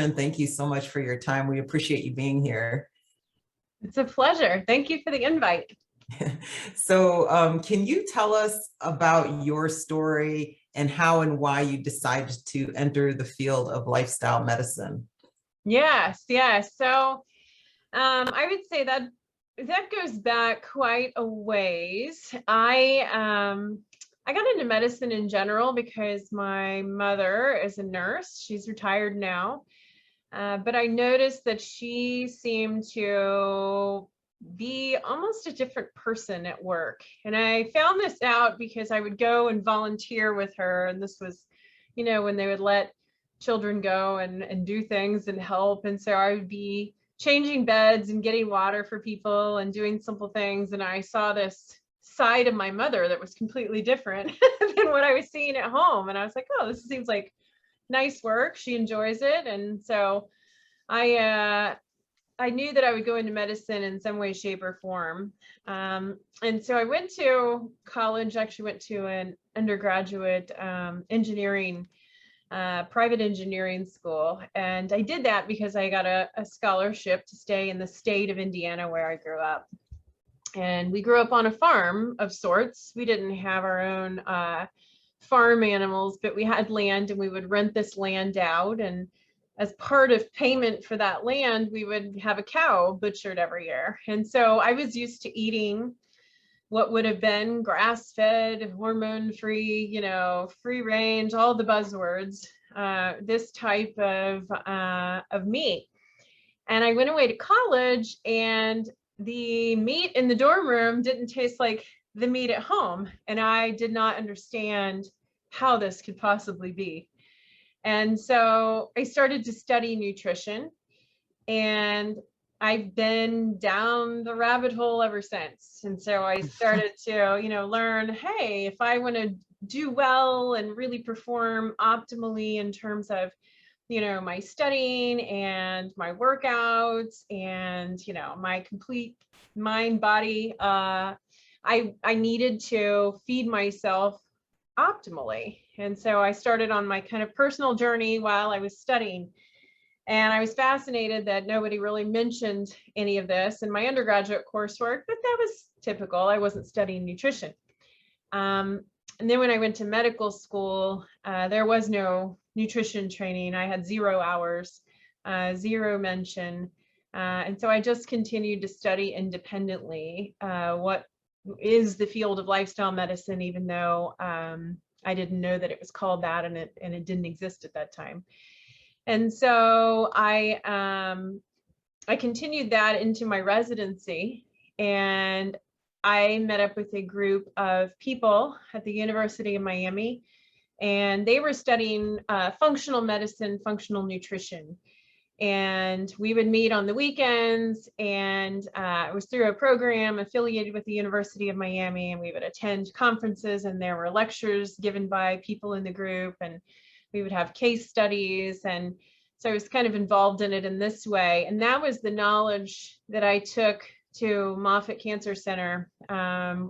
Orman, thank you so much for your time. We appreciate you being here. It's a pleasure. Thank you for the invite. So can you tell us about your story and how and why you decided to enter the field of lifestyle medicine? Yes, yes. So I would say that that goes back quite a ways. I got into medicine in general because my mother is a nurse. She's retired now. But I noticed that she seemed to be almost a different person at work. And I found this out because I would go and volunteer with her. And this was, when they would let children go and do things and help. And so I would be changing beds and getting water for people and doing simple things. And I saw this side of my mother that was completely different than what I was seeing at home. And I was like, oh, this seems like nice work. She enjoys it. And so I knew that I would go into medicine in some way, shape, or form. And so I went to college, actually went to an undergraduate engineering, private engineering school. And I did that because I got a scholarship to stay in the state of Indiana where I grew up. And we grew up on a farm of sorts. We didn't have our own farm animals, but we had land and we would rent this land out. And as part of payment for that land, we would have a cow butchered every year. And so I was used to eating what would have been grass-fed, hormone-free, free range, all the buzzwords, this type of meat. And I went away to college, and the meat in the dorm room didn't taste like the meat at home. And I did not understand how this could possibly be. And so I started to study nutrition, and I've been down the rabbit hole ever since. And so I started to, learn, hey, if I want to do well and really perform optimally in terms of, my studying and my workouts and, my complete mind, body, I needed to feed myself optimally. And so I started on my kind of personal journey while I was studying. And I was fascinated that nobody really mentioned any of this in my undergraduate coursework, but that was typical. I wasn't studying nutrition. And then when I went to medical school, there was no nutrition training. I had 0 hours, 0 mention. And so I just continued to study independently what is the field of lifestyle medicine, even though I didn't know that it was called that, and it didn't exist at that time. And so I continued that into my residency, and I met up with a group of people at the University of Miami, and they were studying functional medicine, functional nutrition. And we would meet on the weekends, and it was through a program affiliated with the University of Miami, and we would attend conferences, and there were lectures given by people in the group, and we would have case studies. And so I was kind of involved in it in this way. And that was the knowledge that I took to Moffitt Cancer Center,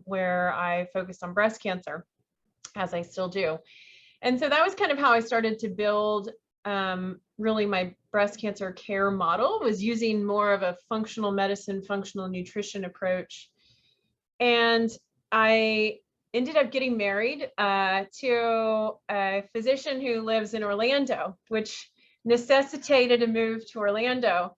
where I focused on breast cancer, as I still do. And so that was kind of how I started to build really my breast cancer care model, was using more of a functional medicine, functional nutrition approach. And I ended up getting married to a physician who lives in Orlando, which necessitated a move to Orlando.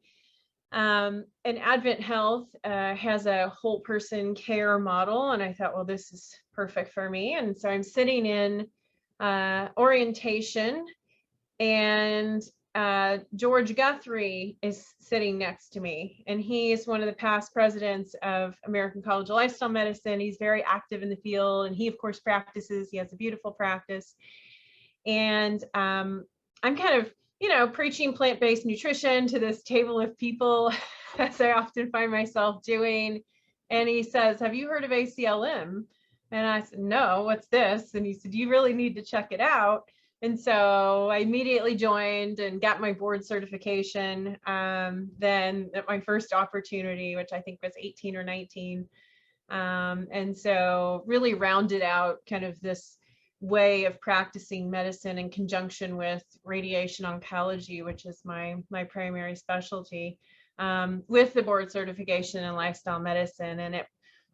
And Advent Health has a whole person care model. And I thought, well, this is perfect for me. And so I'm sitting in orientation, and George Guthrie is sitting next to me, and he is one of the past presidents of American College of Lifestyle Medicine. He's very active in the field, and he of course practices. He has a beautiful practice. And I'm kind of, preaching plant-based nutrition to this table of people, as I often find myself doing. And he says, have you heard of ACLM? And I said, no, what's this? And he said, you really need to check it out. And so I immediately joined and got my board certification. Then at my first opportunity, which I think was 18 or 19. And so really rounded out kind of this way of practicing medicine in conjunction with radiation oncology, which is my primary specialty, with the board certification in lifestyle medicine. And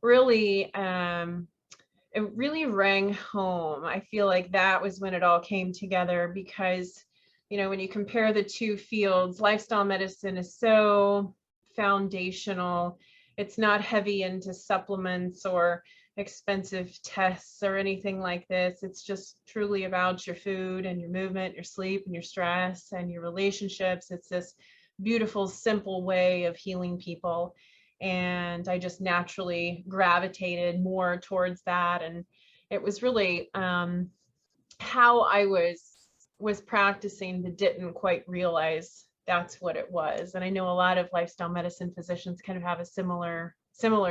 really, it really rang home. I feel like that was when it all came together because, when you compare the two fields, lifestyle medicine is so foundational. It's not heavy into supplements or expensive tests or anything like this. It's just truly about your food and your movement, your sleep and your stress and your relationships. It's this beautiful, simple way of healing people. And I just naturally gravitated more towards that. And it was really how I was practicing, but didn't quite realize that's what it was. And I know a lot of lifestyle medicine physicians kind of have a similar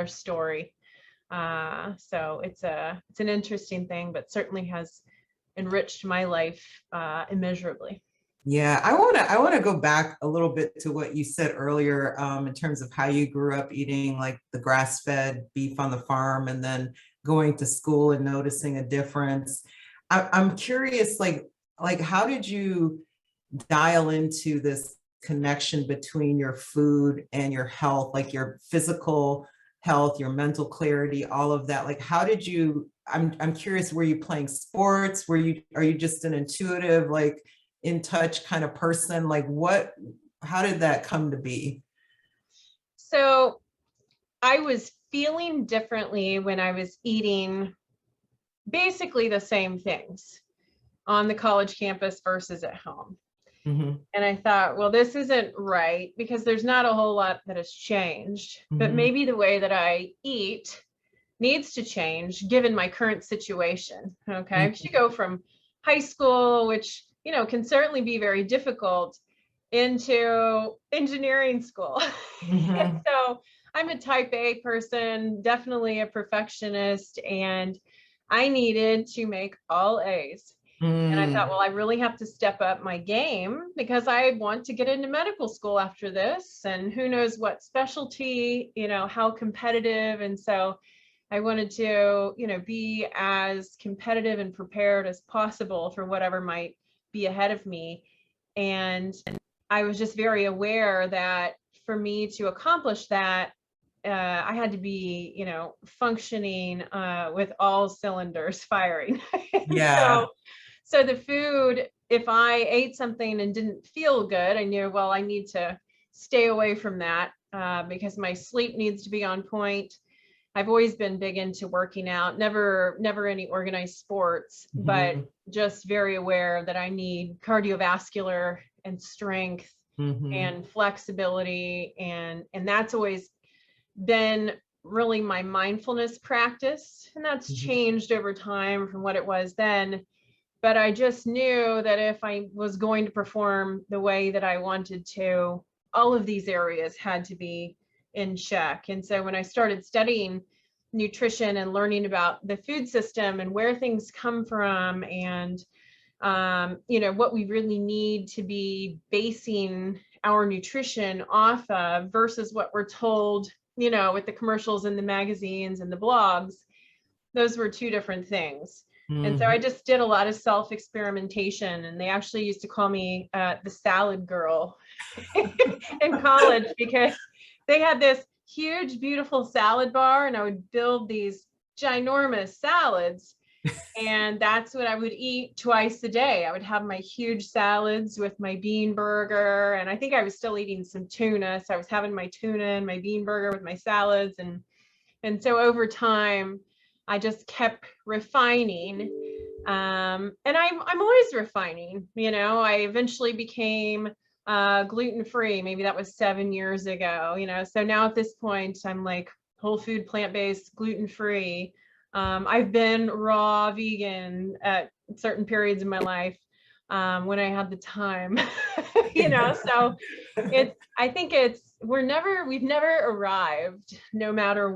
story. So it's an interesting thing, but certainly has enriched my life immeasurably. Yeah, I want to go back a little bit to what you said earlier, in terms of how you grew up eating like the grass-fed beef on the farm and then going to school and noticing a difference. I'm curious, like how did you dial into this connection between your food and your health, like your physical health, your mental clarity, all of that? Like how did you, I'm curious, were you playing sports? Are you just an intuitive, like in touch kind of person? Like how did that come to be? So I was feeling differently when I was eating basically the same things on the college campus versus at home. Mm-hmm. And I thought, well, this isn't right because there's not a whole lot that has changed, but Mm-hmm. maybe the way that I eat needs to change given my current situation. Okay. Mm-hmm. You go from high school, which, can certainly be very difficult, into engineering school. And Mm-hmm. so I'm a type A person, definitely a perfectionist, and I needed to make all A's. And I thought, Mm-hmm. well, I really have to step up my game because I want to get into medical school after this. And who knows what specialty, how competitive. And so I wanted to, be as competitive and prepared as possible for whatever might be ahead of me. And I was just very aware that for me to accomplish that, I had to be, functioning with all cylinders firing. And Yeah. so the food, if I ate something and didn't feel good, I knew, well, I need to stay away from that because my sleep needs to be on point. I've always been big into working out, never any organized sports, but Mm-hmm. just very aware that I need cardiovascular and strength Mm-hmm. and flexibility. And that's always been really my mindfulness practice. And that's Mm-hmm. changed over time from what it was then. But I just knew that if I was going to perform the way that I wanted to, all of these areas had to be in check. And so when I started studying nutrition and learning about the food system and where things come from and what we really need to be basing our nutrition off of versus what we're told, with the commercials and the magazines and the blogs, those were two different things. And so Mm-hmm. I just did a lot of self-experimentation, and they actually used to call me the salad girl in college because they had this huge, beautiful salad bar, and I would build these ginormous salads. And that's what I would eat twice a day. I would have my huge salads with my bean burger. And I think I was still eating some tuna. So I was having my tuna and my bean burger with my salads. And so over time, I just kept refining. And I'm always refining. I eventually became gluten-free. Maybe that was 7 years ago. So now at this point, I'm like whole food, plant-based, gluten-free. I've been raw vegan at certain periods in my life when I had the time. So I think we've never arrived, no matter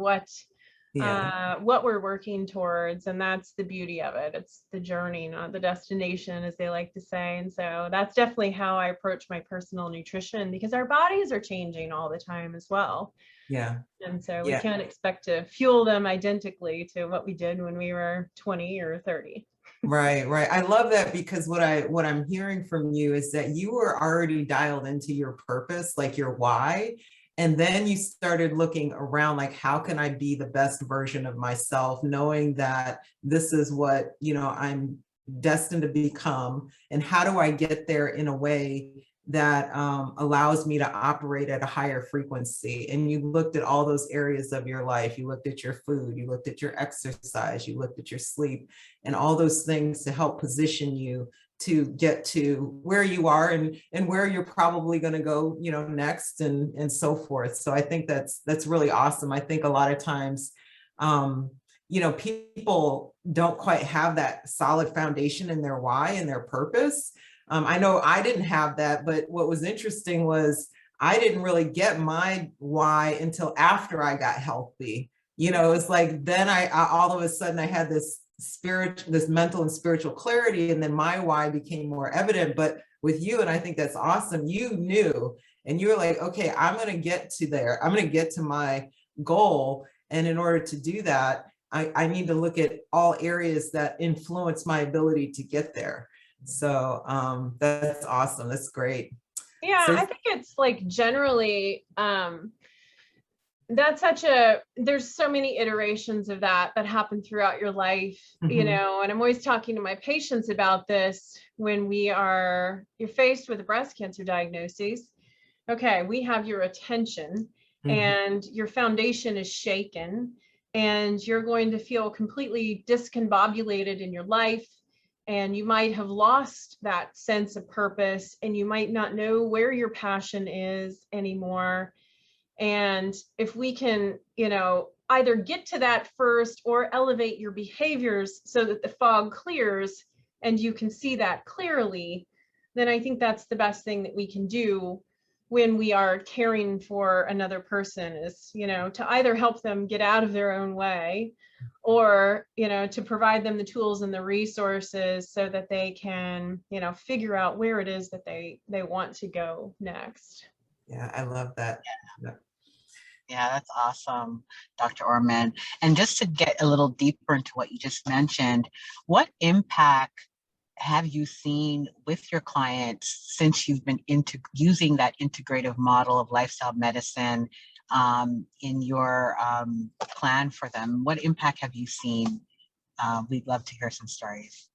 Yeah. what we're working towards. And that's the beauty of it. It's the journey, not the destination, as they like to say. And so that's definitely how I approach my personal nutrition, because our bodies are changing all the time as well. Yeah. And so we Yeah. can't expect to fuel them identically to what we did when we were 20 or 30. Right, right. I love that because what I'm hearing from you is that you were already dialed into your purpose, like your why, and then you started looking around like how can I be the best version of myself, knowing that this is what, I'm destined to become, and how do I get there in a way that allows me to operate at a higher frequency. And you looked at all those areas of your life. You looked at your food, you looked at your exercise, you looked at your sleep, and all those things to help position you to get to where you are and where you're probably going to go, next, and so forth. So I think that's really awesome. I think a lot of times, people don't quite have that solid foundation in their why and their purpose. I know I didn't have that, but what was interesting was I didn't really get my why until after I got healthy. It's like then I all of a sudden I had this mental and spiritual clarity, and then my why became more evident. But with you, and I think that's awesome, you knew, and you were like, okay, I'm going to get to there. I'm going to get to my goal. And in order to do that, I need to look at all areas that influence my ability to get there. So that's awesome. That's great. Yeah, So I think it's like generally, there's so many iterations of that happen throughout your life, mhm, and I'm always talking to my patients about this when you're faced with a breast cancer diagnosis. Okay, we have your attention mhm, and your foundation is shaken, and you're going to feel completely discombobulated in your life. And you might have lost that sense of purpose, and you might not know where your passion is anymore. And if we can, either get to that first or elevate your behaviors so that the fog clears and you can see that clearly, then I think that's the best thing that we can do when we are caring for another person, is, to either help them get out of their own way, or, to provide them the tools and the resources so that they can, figure out where it is that they want to go next. yeah, I love that. Yeah. Yeah, that's awesome, Dr. Orman. And just to get a little deeper into what you just mentioned, what impact have you seen with your clients since you've been using that integrative model of lifestyle medicine in your plan for them? What impact have you seen? We'd love to hear some stories.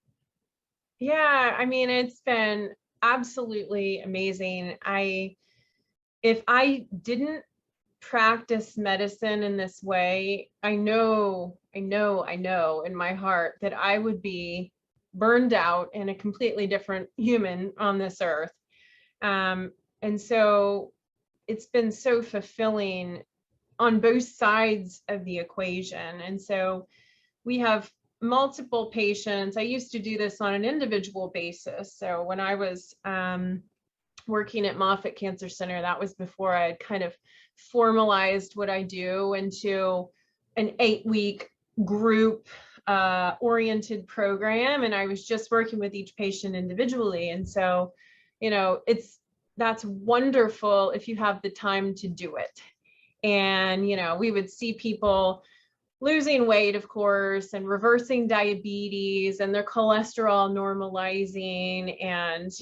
Yeah, I mean, it's been absolutely amazing. If I didn't practice medicine in this way, I know in my heart that I would be burned out and a completely different human on this earth. And so it's been so fulfilling on both sides of the equation. And so we have multiple patients. I used to do this on an individual basis. So when I was working at Moffitt Cancer Center, that was before I had kind of formalized what I do into an 8-week group oriented program. And I was just working with each patient individually. And so, that's wonderful if you have the time to do it. And, we would see people losing weight, of course, and reversing diabetes, and their cholesterol normalizing, and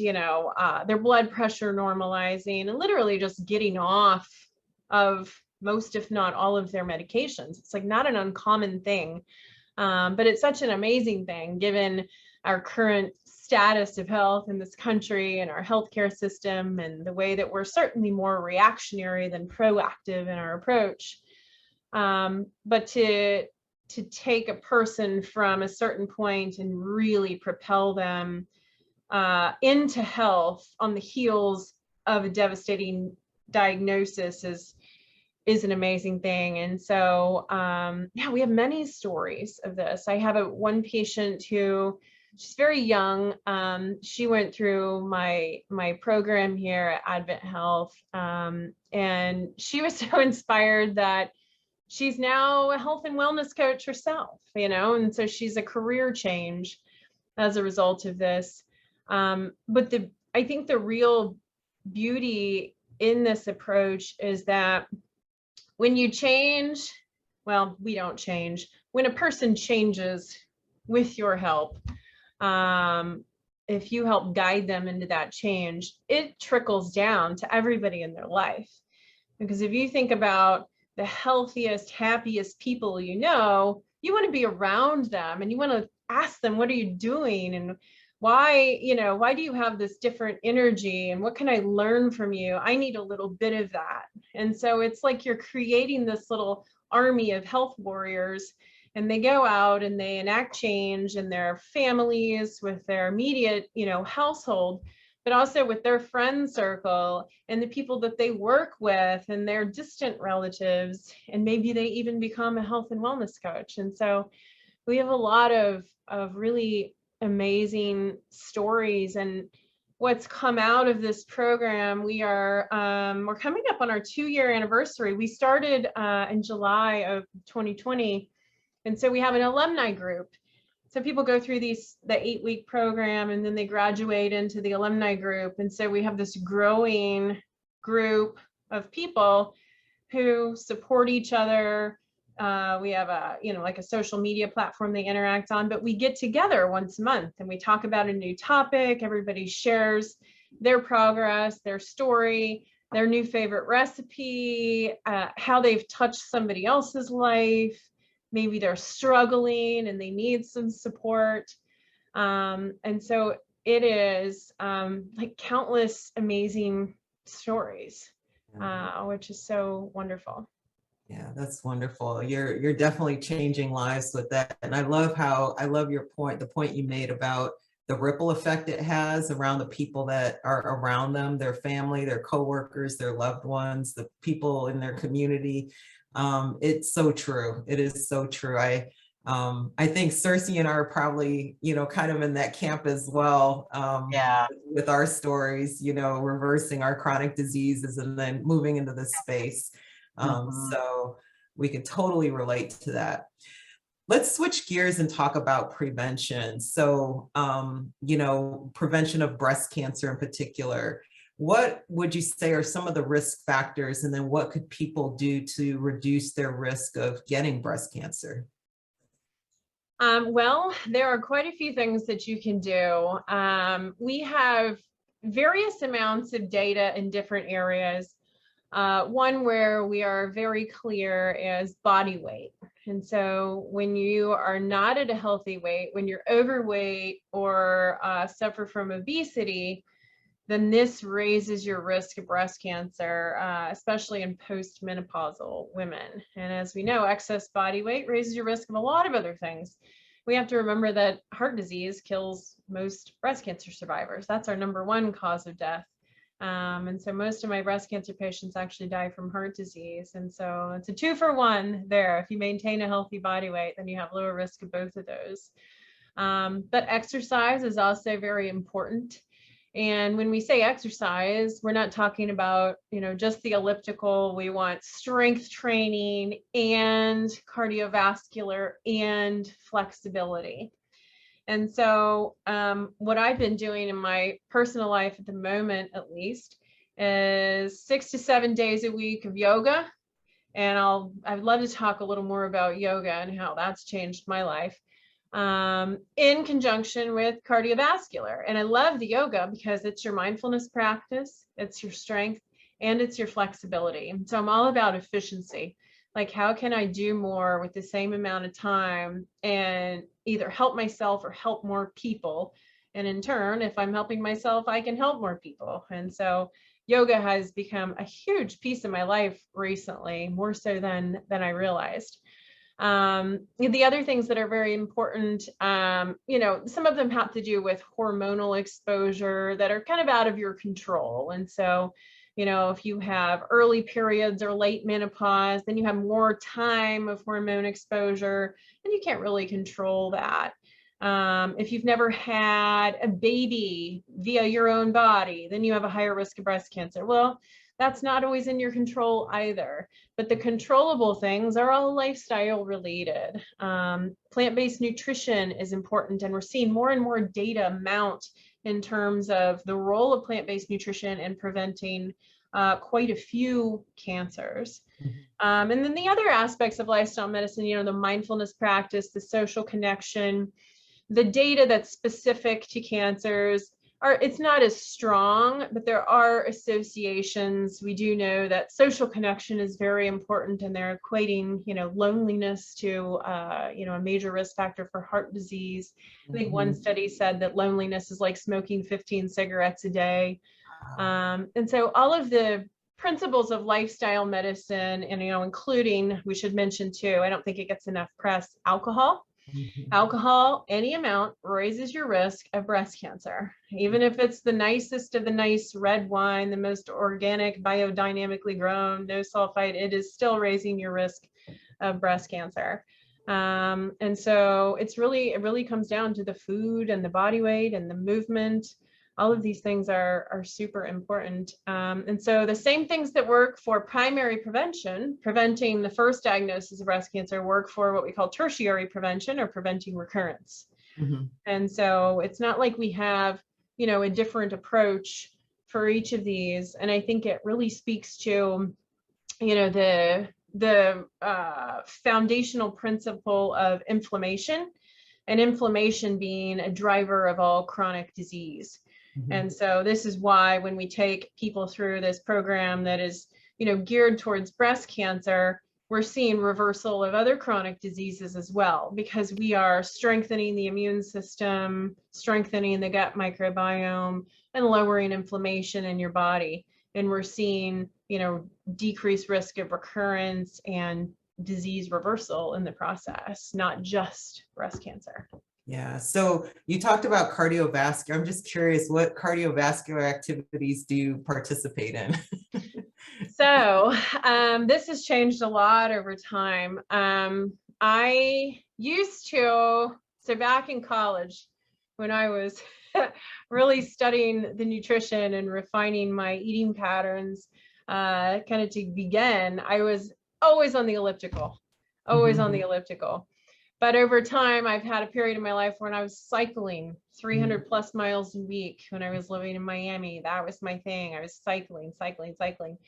their blood pressure normalizing, and literally just getting off of most, if not all, of their medications. It's like not an uncommon thing, but it's such an amazing thing given our current status of health in this country and our healthcare system, and the way that we're certainly more reactionary than proactive in our approach. But to take a person from a certain point and really propel them into health on the heels of a devastating diagnosis is an amazing thing. And so, yeah, we have many stories of this. I have one patient who, she's very young. She went through my program here at Advent Health, and she was so inspired that she's now a health and wellness coach herself, and so she's a career change as a result of this. But I think the real beauty in this approach is that when you change, well, we don't change. When a person changes with your help, if you help guide them into that change, it trickles down to everybody in their life. Because if you think about the healthiest, happiest people you know, you want to be around them and you want to ask them, what are you doing? And why, why do you have this different energy? And what can I learn from you? I need a little bit of that. And so it's like you're creating this little army of health warriors, and they go out and they enact change in their families, with their immediate, household, but also with their friend circle and the people that they work with and their distant relatives. And maybe they even become a health and wellness coach. And so we have a lot of really amazing stories. And what's come out of this program, we're coming up on our 2-year anniversary. We started in July of 2020. And so we have an alumni group. So people go through the 8-week program, and then they graduate into the alumni group. And so we have this growing group of people who support each other. We have like a social media platform they interact on, but we get together once a month and we talk about a new topic. Everybody shares their progress, their story, their new favorite recipe, how they've touched somebody else's life. Maybe they're struggling and they need some support. And so it is like countless amazing stories, which is so wonderful. Yeah, that's wonderful. You're definitely changing lives with that. And I love the point you made about the ripple effect it has around the people that are around them, their family, their coworkers, their loved ones, the people in their community. It's so true. It is so true. I think Cersei and I are probably, kind of in that camp as well. Yeah. With our stories, reversing our chronic diseases and then moving into this space. So we can totally relate to that. Let's switch gears and talk about prevention. So, prevention of breast cancer in particular. What would you say are some of the risk factors, and then what could people do to reduce their risk of getting breast cancer? Well, there are quite a few things that you can do. We have various amounts of data in different areas. One where we are very clear is body weight. And so when you are not at a healthy weight, when you're overweight or suffer from obesity, then this raises your risk of breast cancer, especially in postmenopausal women. And as we know, excess body weight raises your risk of a lot of other things. We have to remember that heart disease kills most breast cancer survivors. That's our #1 cause of death. And so most of my breast cancer patients actually die from heart disease. And so it's a 2-for-1 there. If you maintain a healthy body weight, then you have lower risk of both of those. But exercise is also very important. And when we say exercise, we're not talking about, just the elliptical. We want strength training and cardiovascular and flexibility. And so what I've been doing in my personal life at the moment, at least, is 6 to 7 days a week of yoga. And I'd love to talk a little more about yoga and how that's changed my life, in conjunction with cardiovascular. And I love the yoga because it's your mindfulness practice, it's your strength, and it's your flexibility. So I'm all about efficiency. Like, how can I do more with the same amount of time and either help myself or help more people? And in turn, if I'm helping myself, I can help more people. And so yoga has become a huge piece of my life recently, more so than I realized. The other things that are very important, some of them have to do with hormonal exposure that are kind of out of your control. And so, if you have early periods or late menopause, then you have more time of hormone exposure, and you can't really control that. If you've never had a baby via your own body, then you have a higher risk of breast cancer. Well, that's not always in your control either. But the controllable things are all lifestyle related. Plant-based nutrition is important, and we're seeing more and more data mount in terms of the role of plant-based nutrition in preventing quite a few cancers. And then the other aspects of lifestyle medicine, the mindfulness practice, the social connection, the data that's specific to cancers it's not as strong, but there are associations. We do know that social connection is very important, and they're equating, loneliness to, a major risk factor for heart disease. I think one study said that loneliness is like smoking 15 cigarettes a day. And so all of the principles of lifestyle medicine, and, including, we should mention too, I don't think it gets enough press, alcohol. Alcohol, any amount, raises your risk of breast cancer. Even if it's the nicest of the nice red wine, the most organic, biodynamically grown, no sulfite, it is still raising your risk of breast cancer. And so it really comes down to the food and the body weight and the movement. All of these things are super important. And so the same things that work for primary prevention, preventing the first diagnosis of breast cancer, work for what we call tertiary prevention, or preventing recurrence. And so it's not like we have, a different approach for each of these. And I think it really speaks to, the foundational principle of inflammation, and inflammation being a driver of all chronic disease. And so this is why when we take people through this program that is, geared towards breast cancer, we're seeing reversal of other chronic diseases as well, because we are strengthening the immune system, strengthening the gut microbiome, and lowering inflammation in your body. And we're seeing, decreased risk of recurrence and disease reversal in the process, not just breast cancer. Yeah. So you talked about cardiovascular. I'm just curious, what cardiovascular activities do you participate in? So this has changed a lot over time. I used to, so back in college, when I was really studying the nutrition and refining my eating patterns, kind of to begin, I was always on the elliptical, But over time, I've had a period in my life when I was cycling 300 plus miles a week. When I was living in Miami, that was my thing. I was cycling. Then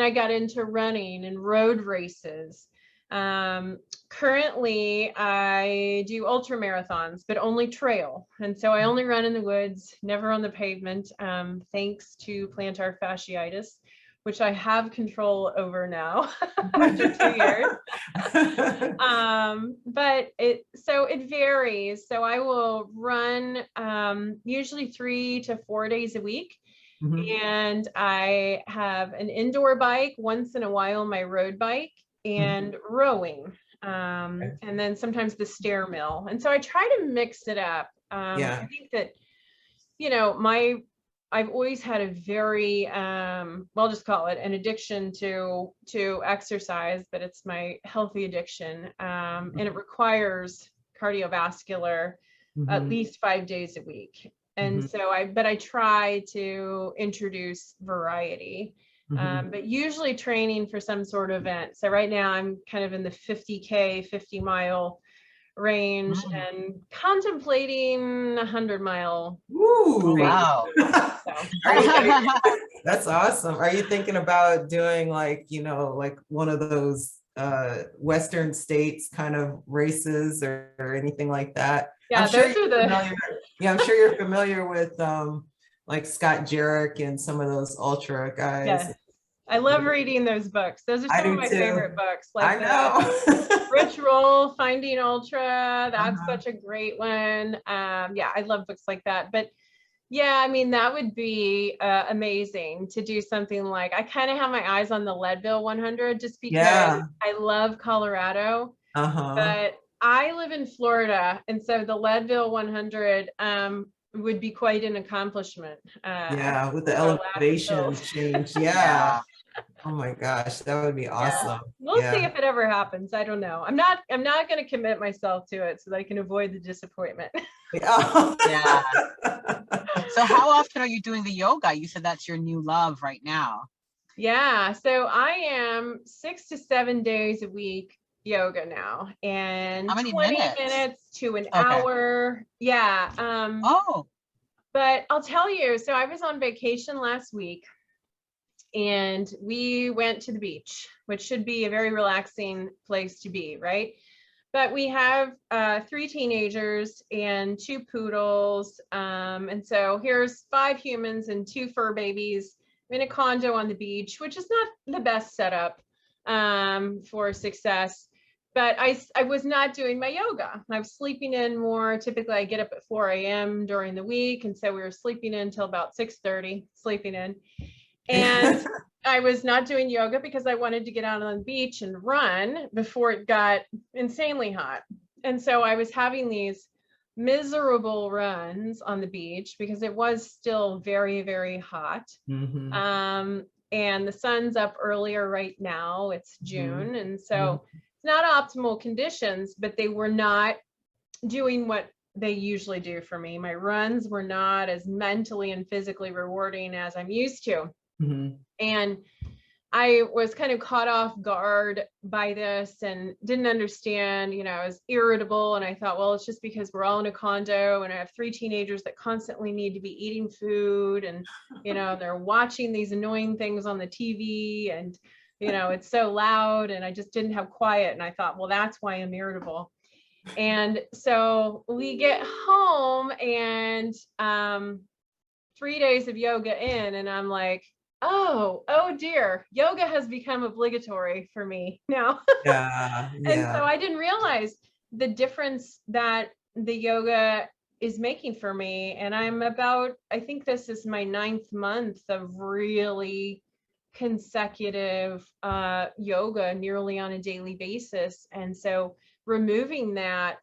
I got into running and road races. Currently, I do ultra marathons, but only trail. And so I only run in the woods, never on the pavement, thanks to plantar fasciitis, which I have control over now after 2 years. But it varies. So I will run usually 3 to 4 days a week. And I have an indoor bike, once in a while my road bike, and rowing. And then sometimes the stair mill. And so I try to mix it up. I think that, I've always had a very, I'll just call it an addiction to exercise, but it's my healthy addiction. And it requires cardiovascular at least 5 days a week. And so I try to introduce variety, but usually training for some sort of event. So right now I'm kind of in the 50K, 50-mile range and contemplating 100-mile. Ooh, wow. That's awesome. Are you thinking about doing like one of those Western states kind of races or anything like that? Yeah, I'm sure you're familiar with like Scott Jurek and some of those ultra guys. Yeah. I love reading those books. Those are some of my favorite books. Like I know. Rich Roll, Finding Ultra. That's such a great one. Yeah, I love books like that. But yeah, I mean, that would be amazing to do something like, I kind of have my eyes on the Leadville 100 just because I love Colorado. But I live in Florida. And so the Leadville 100 would be quite an accomplishment. With the elevation change. Yeah. Oh my gosh, that would be awesome. We'll see if it ever happens. I don't know. I'm not going to commit myself to it so that I can avoid the disappointment. Yeah. So how often are you doing the yoga? You said that's your new love right now. Yeah. So I am 6 to 7 days a week yoga now, and how many 20 minutes to an hour. Yeah. But I'll tell you, so I was on vacation last week and we went to the beach, which should be a very relaxing place to be, right? but we have 3 teenagers and 2 poodles. And so here's 5 humans and 2 fur babies. I'm in a condo on the beach, which is not the best setup for success. But I was not doing my yoga. I was sleeping in more. Typically, I get up at 4 a.m. during the week. And so we were sleeping in until about 6:30, sleeping in. And I was not doing yoga because I wanted to get out on the beach and run before it got insanely hot. And so I was having these miserable runs on the beach because it was still very, very hot. And the sun's up earlier right now. It's June. And so it's not optimal conditions, but they were not doing what they usually do for me. My runs were not as mentally and physically rewarding as I'm used to. And I was kind of caught off guard by this and didn't understand, you know, I was irritable, and I thought, well, it's just because we're all in a condo and I have 3 teenagers that constantly need to be eating food, and, you know, they're watching these annoying things on the TV, and, you know, it's so loud, and I just didn't have quiet. And I thought, well, that's why I'm irritable. And so we get home, and 3 days of yoga in, and I'm like, oh dear, yoga has become obligatory for me now. And so I didn't realize the difference that the yoga is making for me. And I'm about, I think this is my 9th month of really consecutive yoga nearly on a daily basis. And so removing that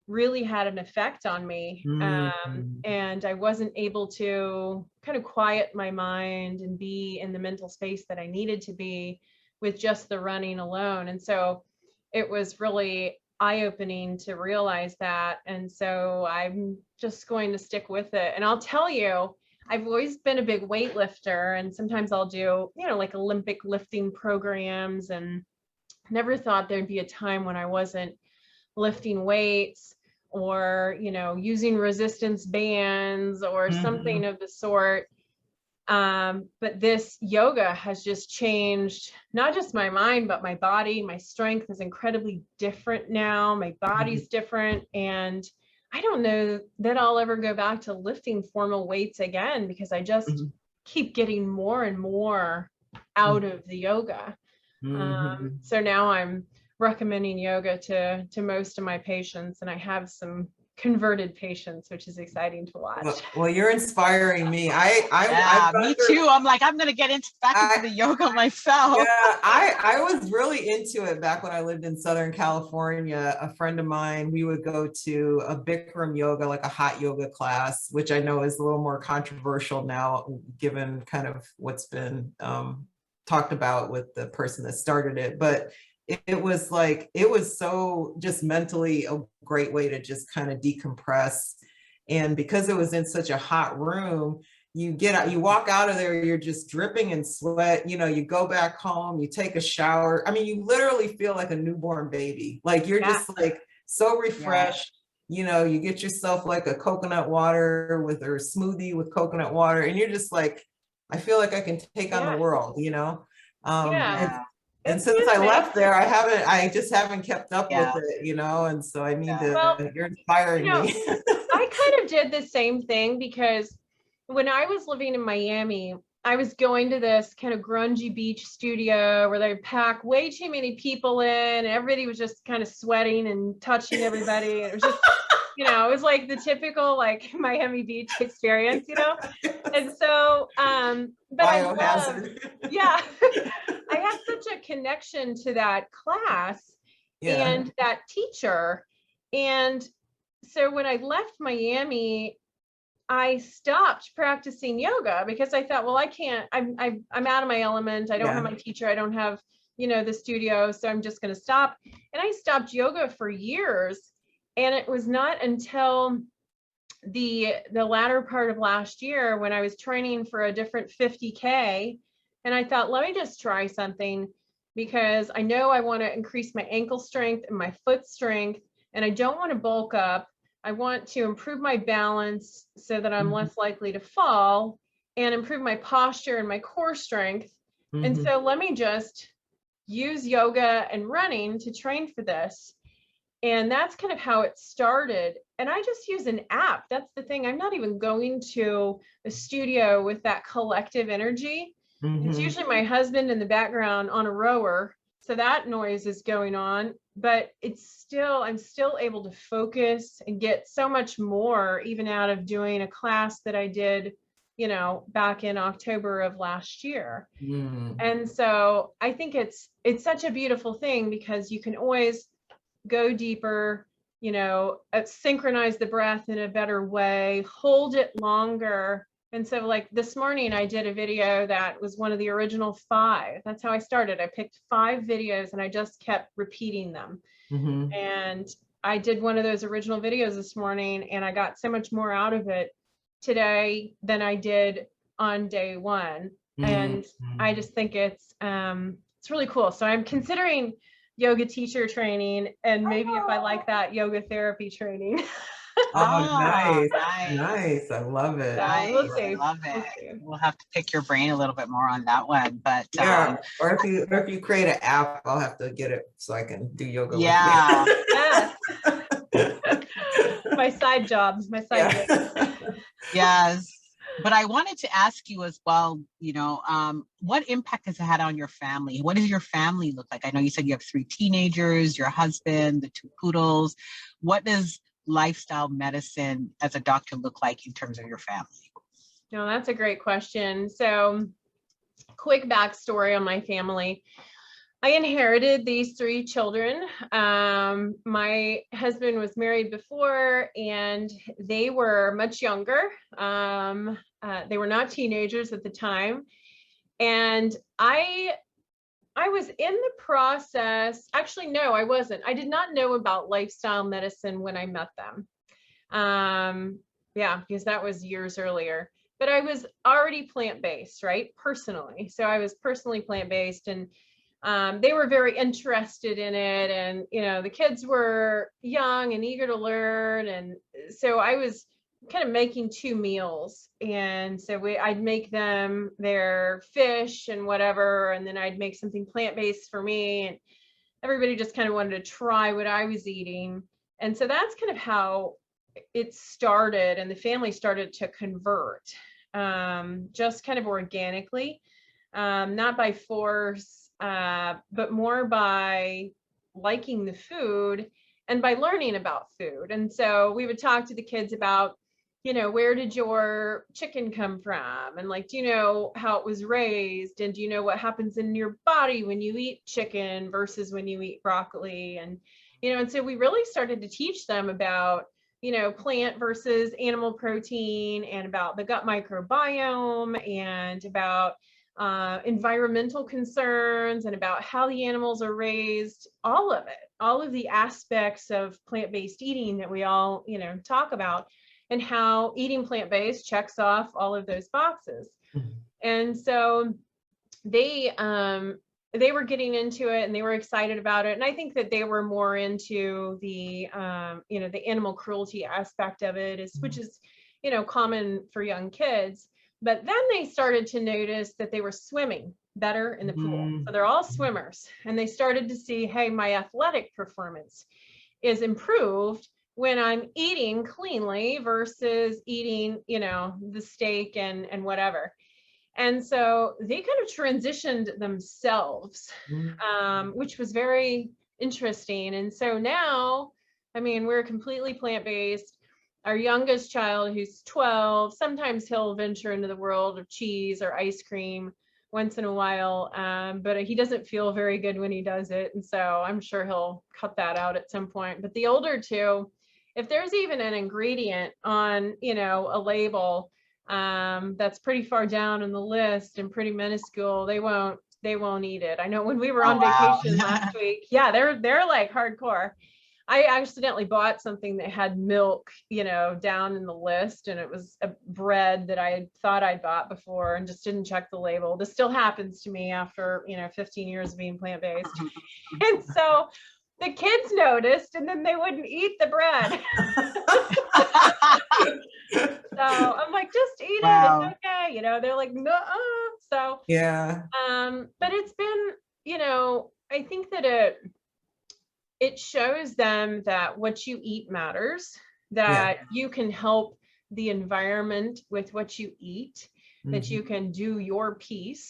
really had an effect on me. And I wasn't able to kind of quiet my mind and be in the mental space that I needed to be with just the running alone. And so it was really eye-opening to realize that. And so I'm just going to stick with it. And I'll tell you, I've always been a big weightlifter, and sometimes I'll do, you know, like Olympic lifting programs, and never thought there'd be a time when I wasn't lifting weights or, you know, using resistance bands or something of the sort. But this yoga has just changed not just my mind, but my body. My strength is incredibly different now. My body's different. And I don't know that I'll ever go back to lifting formal weights again, because I just keep getting more and more out of the yoga. So now I'm recommending yoga to most of my patients, and I have some converted patients, which is exciting to watch. Well, you're inspiring me. Me too. I'm like, I'm gonna get back into the yoga myself. Yeah, I was really into it back when I lived in Southern California. A friend of mine, we would go to a Bikram yoga, like a hot yoga class, which I know is a little more controversial now, given kind of what's been talked about with the person that started it. But it was like, it was so just mentally a great way to just kind of decompress. And because it was in such a hot room, you get out, you walk out of there, you're just dripping in sweat. You know, you go back home, you take a shower. I mean, you literally feel like a newborn baby. Like you're just like so refreshed. You know, you get yourself like a coconut water or smoothie with coconut water, and you're just like, I feel like I can take on the world, you know? And since I left there, I just haven't kept up with it, you know? And so I need to, you're inspiring me. I kind of did the same thing, because when I was living in Miami, I was going to this kind of grungy beach studio where they pack way too many people in, and everybody was just kind of sweating and touching everybody. It was just, you know, it was like the typical like Miami Beach experience, you know? And so, but I had such a connection to that class and that teacher. And so when I left Miami, I stopped practicing yoga because I thought, well, I can't, I'm out of my element. I don't have my teacher. I don't have, you know, the studio. So I'm just going to stop. And I stopped yoga for years. And it was not until the latter part of last year when I was training for a different 50K. And I thought, let me just try something, because I know I want to increase my ankle strength and my foot strength, and I don't want to bulk up. I want to improve my balance so that I'm less likely to fall, and improve my posture and my core strength. And so let me just use yoga and running to train for this. And that's kind of how it started. And I just use an app. That's the thing. I'm not even going to a studio with that collective energy. It's Mhm. usually my husband in the background on a rower. So that noise is going on, but I'm still able to focus and get so much more even out of doing a class that I did, back in October of last year. Mm. And so I think it's such a beautiful thing because you can always go deeper, synchronize the breath in a better way, hold it longer. And so like this morning, I did a video that was one of the original 5. That's how I started. I picked 5 videos and I just kept repeating them. Mhm. And I did one of those original videos this morning and I got so much more out of it today than I did on day 1. And I just think it's really cool. So I'm considering yoga teacher training and maybe if I like that, yoga therapy training. Oh, nice. Nice. Nice. I love it. Nice. We'll I see. love We'll it. see. We'll have to pick your brain a little bit more on that one. But Yeah. Or if you create an app, I'll have to get it so I can do yoga yeah. with Yes, you. my side jobs, my side gigs. Yeah. Yes. But I wanted to ask you as well, what impact has it had on your family? What does your family look like? I know you said you have 3 teenagers, your husband, the 2 poodles. What does lifestyle medicine as a doctor look like in terms of your family? No, that's a great question. So quick backstory on my family. I inherited these 3 children. My husband was married before and they were much younger. They were not teenagers at the time. And I was in the process. Actually, no, I wasn't. I did not know about lifestyle medicine when I met them. Yeah, because that was years earlier. But I was already plant-based, right? Personally. So I was personally plant-based and they were very interested in it. And, the kids were young and eager to learn. And so I was kind of making 2 meals. And so I'd make them their fish and whatever. And then I'd make something plant-based for me. And everybody just kind of wanted to try what I was eating. And so that's kind of how it started. And the family started to convert just kind of organically, not by force, but more by liking the food and by learning about food. And so we would talk to the kids about, where did your chicken come from? And like, do you know how it was raised? And do you know what happens in your body when you eat chicken versus when you eat broccoli? And, and so we really started to teach them about, plant versus animal protein and about the gut microbiome and about environmental concerns and about how the animals are raised, all of it, all of the aspects of plant-based eating that we all, talk about, and how eating plant-based checks off all of those boxes. And so they were getting into it and they were excited about it. And I think that they were more into the, the animal cruelty aspect of it, which is, common for young kids. But then they started to notice that they were swimming better in the pool. So they're all swimmers. And they started to see, hey, my athletic performance is improved when I'm eating cleanly versus eating, the steak and whatever. And so they kind of transitioned themselves, which was very interesting. And so now, I mean, we're completely plant-based. Our youngest child, who's 12, sometimes he'll venture into the world of cheese or ice cream once in a while, but he doesn't feel very good when he does it. And so I'm sure he'll cut that out at some point. But the older 2, if there's even an ingredient on, a label that's pretty far down in the list and pretty minuscule, they won't eat it. I know when we were on vacation last week, yeah, they're like hardcore. I accidentally bought something that had milk, down in the list, and it was a bread that I thought I'd bought before and just didn't check the label. This still happens to me after, 15 years of being plant-based. And so the kids noticed and then they wouldn't eat the bread. So I'm like, just eat it. It's okay. They're like, no. So, yeah. But it's been, I think that it shows them that what you eat matters, Yeah. that you can help the environment with what you eat, that you can do your piece,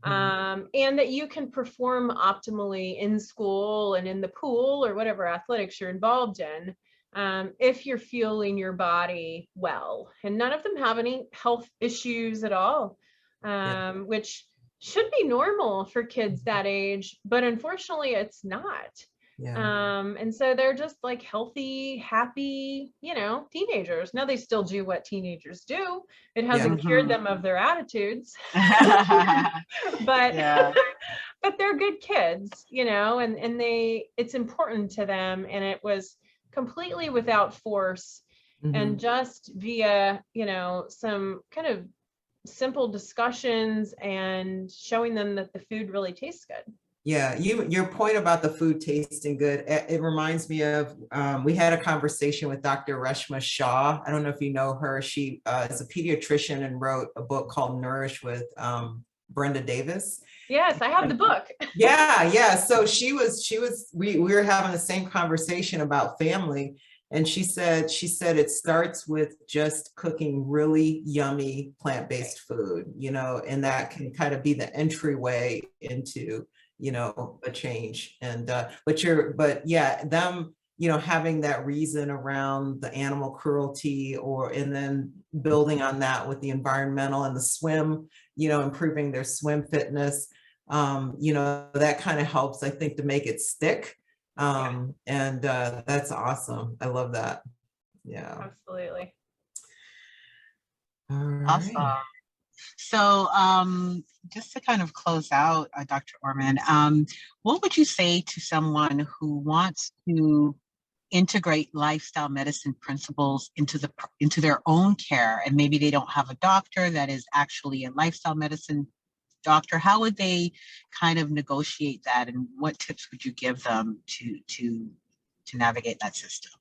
and that you can perform optimally in school and in the pool or whatever athletics you're involved in, if you're fueling your body well. And none of them have any health issues at all, which should be normal for kids that age, but unfortunately it's not. Yeah. And so they're just like healthy, happy, teenagers. Now they still do what teenagers do. It hasn't cured them of their attitudes, but Yeah. but they're good kids, and it's important to them. And it was completely without force and just via, some kind of simple discussions and showing them that the food really tastes good. Yeah, your point about the food tasting good, it reminds me of, we had a conversation with Dr. Reshma Shah. I don't know if you know her. She is a pediatrician and wrote a book called Nourish with Brenda Davis. Yes, I have the book. Yeah. So we were having the same conversation about family. And she said it starts with just cooking really yummy plant-based food, and that can kind of be the entryway into, a change. And but yeah, them, having that reason around the animal cruelty, and then building on that with the environmental and the swim, improving their swim fitness, that kind of helps, I think, to make it stick. And that's awesome. I love that. Yeah. Absolutely. All Awesome. right. So just to kind of close out, Dr. Orman, what would you say to someone who wants to integrate lifestyle medicine principles into their own care, and maybe they don't have a doctor that is actually a lifestyle medicine doctor? How would they kind of negotiate that, and what tips would you give them to navigate that system?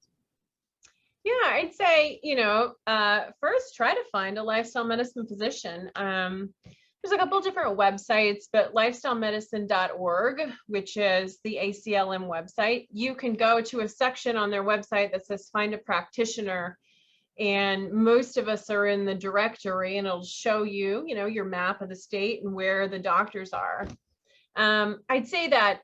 Yeah, I'd say, first try to find a lifestyle medicine physician. There's a couple different websites, but lifestylemedicine.org, which is the ACLM website, you can go to a section on their website that says find a practitioner. And most of us are in the directory, and it'll show you, your map of the state and where the doctors are. I'd say that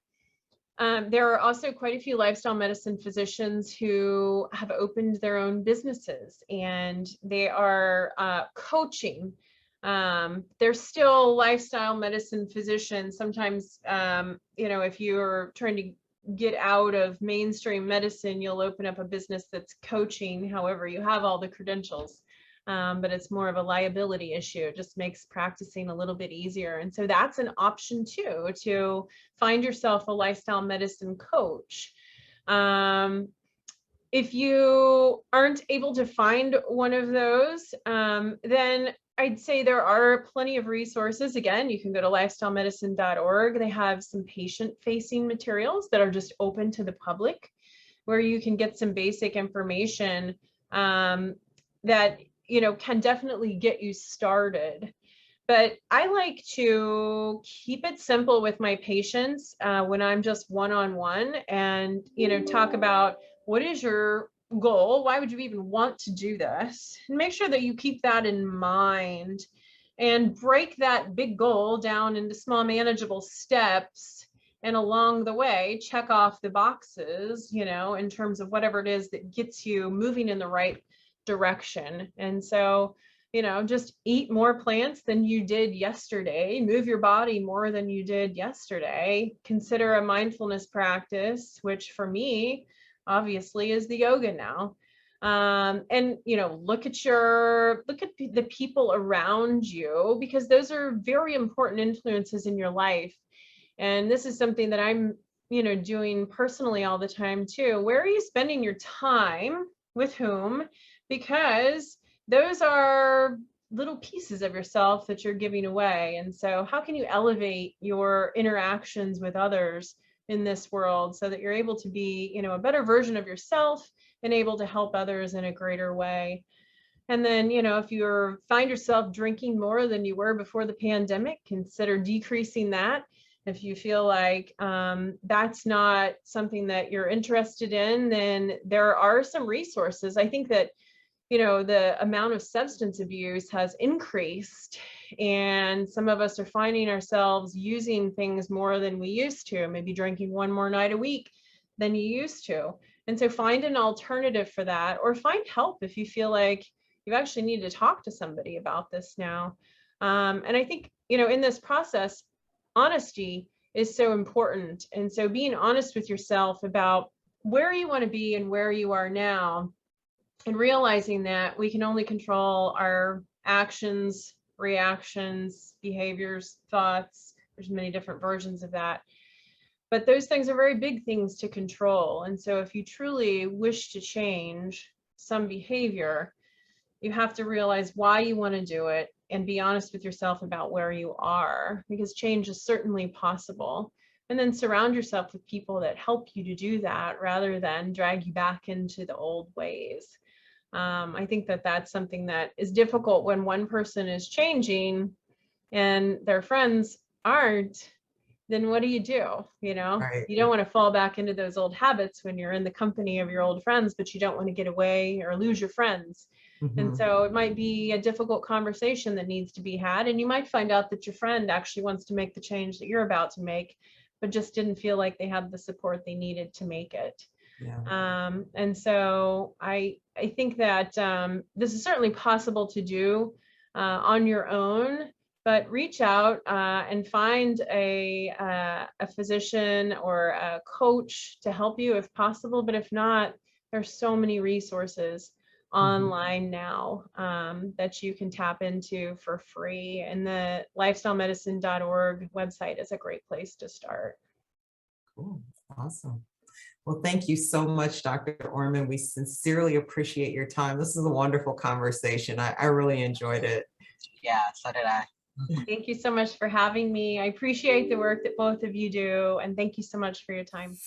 there are also quite a few lifestyle medicine physicians who have opened their own businesses, and they are coaching. They're still lifestyle medicine physicians. Sometimes, if you're trying to get out of mainstream medicine, you'll open up a business that's coaching. However, you have all the credentials. But it's more of a liability issue. It just makes practicing a little bit easier. And so that's an option too, to find yourself a lifestyle medicine coach. If you aren't able to find one of those, then I'd say there are plenty of resources. Again, you can go to lifestylemedicine.org. They have some patient-facing materials that are just open to the public, where you can get some basic information that can definitely get you started. But I like to keep it simple with my patients when I'm just one-on-one, and talk about, what is your goal? Why would you even want to do this? And make sure that you keep that in mind and break that big goal down into small manageable steps. And along the way, check off the boxes, in terms of whatever it is that gets you moving in the right direction. And so, just eat more plants than you did yesterday, move your body more than you did yesterday, consider a mindfulness practice, which for me, obviously, is the yoga now. And look at the people around you, because those are very important influences in your life. And this is something that I'm, doing personally all the time too. Where are you spending your time? With whom? Because those are little pieces of yourself that you're giving away. And so how can you elevate your interactions with others in this world so that you're able to be, a better version of yourself and able to help others in a greater way? And then, if you find yourself drinking more than you were before the pandemic, consider decreasing that If you feel like that's not something that you're interested in, then there are some resources. I think that, the amount of substance abuse has increased, and some of us are finding ourselves using things more than we used to, maybe drinking one more night a week than you used to. And so find an alternative for that, or find help if you feel like you actually need to talk to somebody about this now. And I think, in this process, honesty is so important. And so being honest with yourself about where you want to be and where you are now, and realizing that we can only control our actions, reactions, behaviors, thoughts. There's many different versions of that. But those things are very big things to control. And so if you truly wish to change some behavior, you have to realize why you want to do it and be honest with yourself about where you are, because change is certainly possible. And then surround yourself with people that help you to do that rather than drag you back into the old ways. I think that that's something that is difficult when one person is changing and their friends aren't. Then what do? Right. You don't want to fall back into those old habits when you're in the company of your old friends, but you don't want to get away or lose your friends. And Mhm. so it might be a difficult conversation that needs to be had. And you might find out that your friend actually wants to make the change that you're about to make, but just didn't feel like they had the support they needed to make it. Yeah. And so I think that this is certainly possible to do on your own, but reach out and find a physician or a coach to help you if possible. But if not, there's so many resources online now that you can tap into for free. And the lifestylemedicine.org website is a great place to start. Cool. Awesome. Well, thank you so much, Dr. Orman. We sincerely appreciate your time. This is a wonderful conversation. I really enjoyed it. Yeah, so did I. Thank you so much for having me. I appreciate the work that both of you do, and thank you so much for your time.